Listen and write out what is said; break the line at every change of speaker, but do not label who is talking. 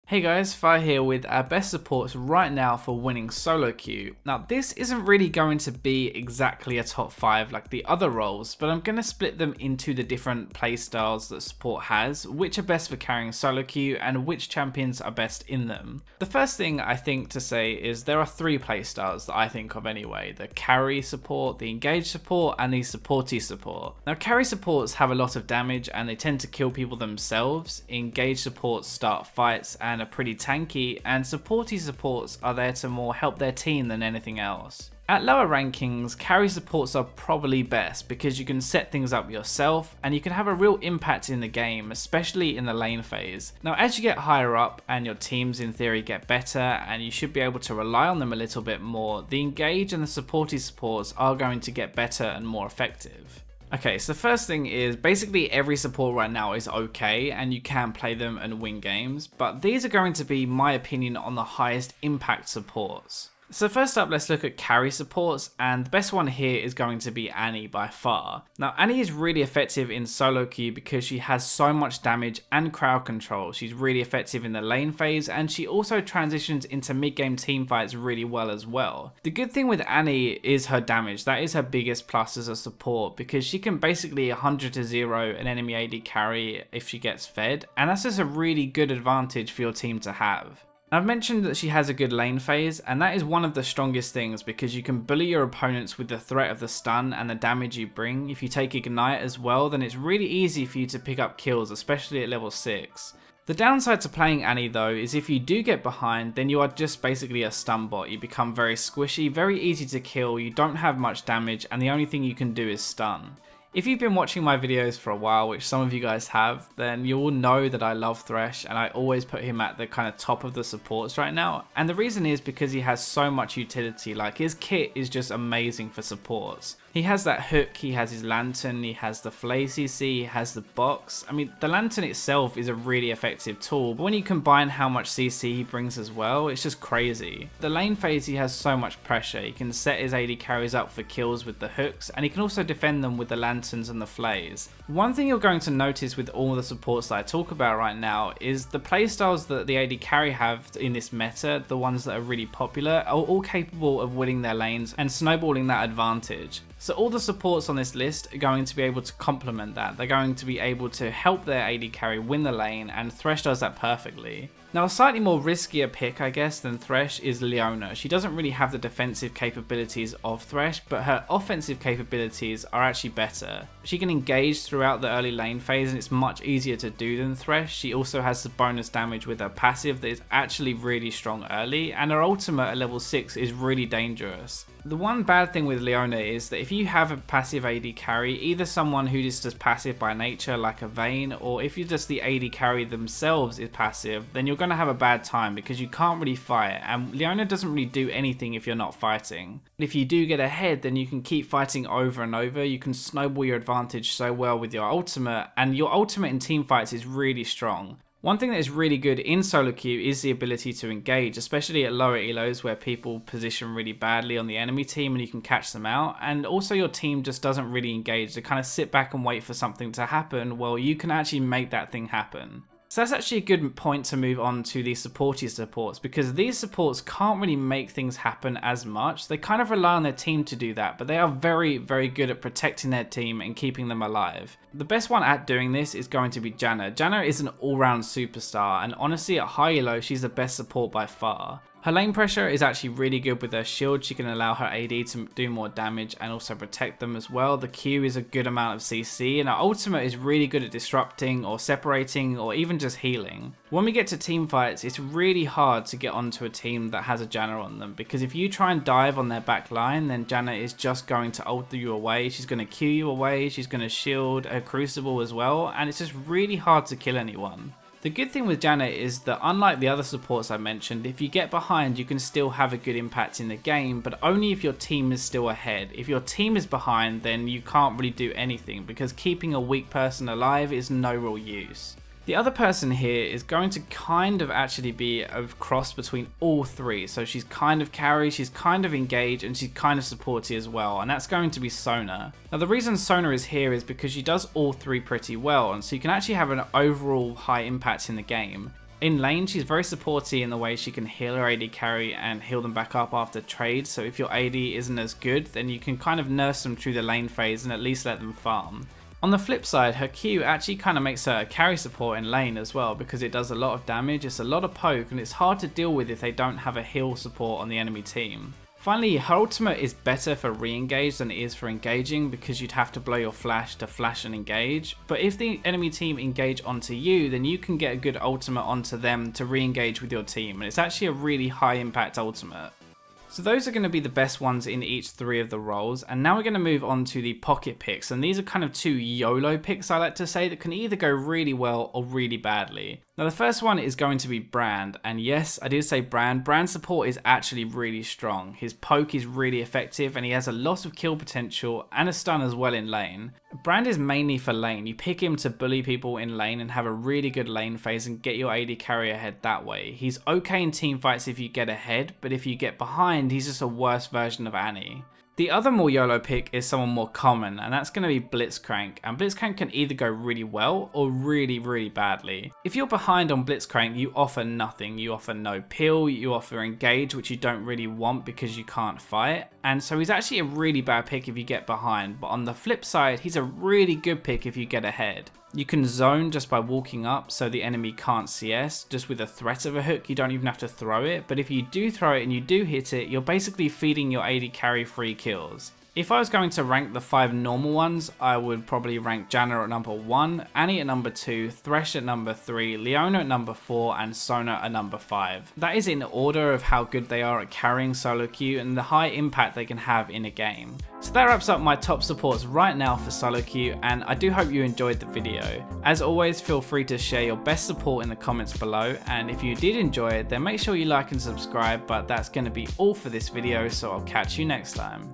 Hey guys, Fire here with our best supports right now for winning solo queue. Now this isn't really going to be exactly a top 5 like the other roles, but I'm going to split them into the different playstyles that support has, which are best for carrying solo queue and which champions are best in them. The first thing I think to say is there are 3 playstyles that I think of anyway: the carry support, the engage support and the supporty support. Now carry supports have a lot of damage and they tend to kill people themselves. Engage supports start fights and are pretty tanky, and supporty supports are there to more help their team than anything else. At lower rankings, carry supports are probably best because you can set things up yourself and you can have a real impact in the game, especially in the lane phase. Now as you get higher up and your teams in theory get better and you should be able to rely on them a little bit more, the engage and the supporty supports are going to get better and more effective. Okay, so the first thing is basically every support right now is okay and you can play them and win games, but these are going to be my opinion on the highest impact supports. So first up, let's look at carry supports, and the best one here is going to be Annie by far. Now Annie is really effective in solo queue because she has so much damage and crowd control. She's really effective in the lane phase and she also transitions into mid-game team fights really well as well. The good thing with Annie is her damage. That is her biggest plus as a support because she can basically 100 to 0 an enemy AD carry if she gets fed, and that's just a really good advantage for your team to have. I've mentioned that she has a good lane phase, and that is one of the strongest things because you can bully your opponents with the threat of the stun and the damage you bring. If you take ignite as well, then it's really easy for you to pick up kills, especially at level 6. The downside to playing Annie though is if you do get behind, then you are just basically a stun bot. You become very squishy, very easy to kill, you don't have much damage, and the only thing you can do is stun. If you've been watching my videos for a while, which some of you guys have, then you all know that I love Thresh and I always put him at the kind of top of the supports right now. And the reason is because he has so much utility. Like, his kit is just amazing for supports. He has that hook, he has his lantern, he has the flay CC, he has the box. I mean, the lantern itself is a really effective tool, but when you combine how much CC he brings as well, it's just crazy. The lane phase, he has so much pressure. He can set his AD carries up for kills with the hooks, and he can also defend them with the lanterns and the flays. One thing you're going to notice with all the supports that I talk about right now is the playstyles that the AD carry have in this meta, the ones that are really popular, are all capable of winning their lanes and snowballing that advantage. So all the supports on this list are going to be able to complement that. They're going to be able to help their AD carry win the lane, and Thresh does that perfectly. Now a slightly more riskier pick I guess than Thresh is Leona. She doesn't really have the defensive capabilities of Thresh, but her offensive capabilities are actually better. She can engage throughout the early lane phase and it's much easier to do than Thresh. She also has the bonus damage with her passive that is actually really strong early, and her ultimate at level 6 is really dangerous. The one bad thing with Leona is that if you have a passive AD carry, either someone who is just passive by nature like a Vayne, or if you're just the AD carry themselves is passive, then you're going to have a bad time because you can't really fight, and Leona doesn't really do anything if you're not fighting. If you do get ahead, then you can keep fighting over and over. You can snowball your advantage so well with your ultimate, and your ultimate in team fights is really strong. One thing that is really good in solo queue is the ability to engage, especially at lower elos where people position really badly on the enemy team and you can catch them out, and also your team just doesn't really engage. They kind of sit back and wait for something to happen. Well, you can actually make that thing happen. So that's actually a good point to move on to these supporty supports, because these supports can't really make things happen as much. They kind of rely on their team to do that, but they are very, very good at protecting their team and keeping them alive. The best one at doing this is going to be Janna. Janna is an all-round superstar, and honestly at high elo she's the best support by far. Her lane pressure is actually really good with her shield. She can allow her AD to do more damage and also protect them as well. The Q is a good amount of CC, and her ultimate is really good at disrupting or separating or even just healing. When we get to team fights, it's really hard to get onto a team that has a Janna on them, because if you try and dive on their back line, then Janna is just going to ult you away. She's going to Q you away, she's going to shield her crucible as well, and it's just really hard to kill anyone. The good thing with Janna is that unlike the other supports I mentioned, if you get behind you can still have a good impact in the game, but only if your team is still ahead. If your team is behind, then you can't really do anything because keeping a weak person alive is no real use. The other person here is going to kind of actually be a cross between all 3. So she's kind of carry, she's kind of engage, and she's kind of supporty as well, and that's going to be Sona. Now the reason Sona is here is because she does all 3 pretty well, and so you can actually have an overall high impact in the game. In lane, she's very supporty in the way she can heal her AD carry and heal them back up after trade, so if your AD isn't as good, then you can kind of nurse them through the lane phase and at least let them farm. On the flip side, her Q actually kind of makes her a carry support in lane as well, because it does a lot of damage, it's a lot of poke, and it's hard to deal with if they don't have a heal support on the enemy team. Finally, her ultimate is better for re-engage than it is for engaging, because you'd have to blow your flash to flash and engage. But if the enemy team engage onto you, then you can get a good ultimate onto them to re-engage with your team, and it's actually a really high impact ultimate. So those are going to be the best ones in each 3 of the roles, and now we're going to move on to the pocket picks, and these are kind of 2 YOLO picks, I like to say, that can either go really well or really badly. Now the first one is going to be Brand, and yes, I did say Brand. Brand's support is actually really strong. His poke is really effective and he has a lot of kill potential and a stun as well in lane. Brand is mainly for lane. You pick him to bully people in lane and have a really good lane phase and get your AD carry ahead that way. He's okay in team fights if you get ahead, but if you get behind, he's just a worse version of Annie. The other more YOLO pick is someone more common, and that's going to be Blitzcrank, and Blitzcrank can either go really well or really badly. If you're behind on Blitzcrank, you offer nothing. You offer no peel, you offer engage, which you don't really want because you can't fight, and so he's actually a really bad pick if you get behind, but on the flip side, he's a really good pick if you get ahead. You can zone just by walking up so the enemy can't CS, just with a threat of a hook, you don't even have to throw it, but if you do throw it and you do hit it, you're basically feeding your AD carry free kills. If I was going to rank the 5 normal ones, I would probably rank Janna at number 1, Annie at number 2, Thresh at number 3, Leona at number 4, and Sona at number 5. That is in order of how good they are at carrying solo queue and the high impact they can have in a game. So that wraps up my top supports right now for solo queue, and I do hope you enjoyed the video. As always, feel free to share your best support in the comments below, and if you did enjoy it, then make sure you like and subscribe, but that's going to be all for this video, so I'll catch you next time.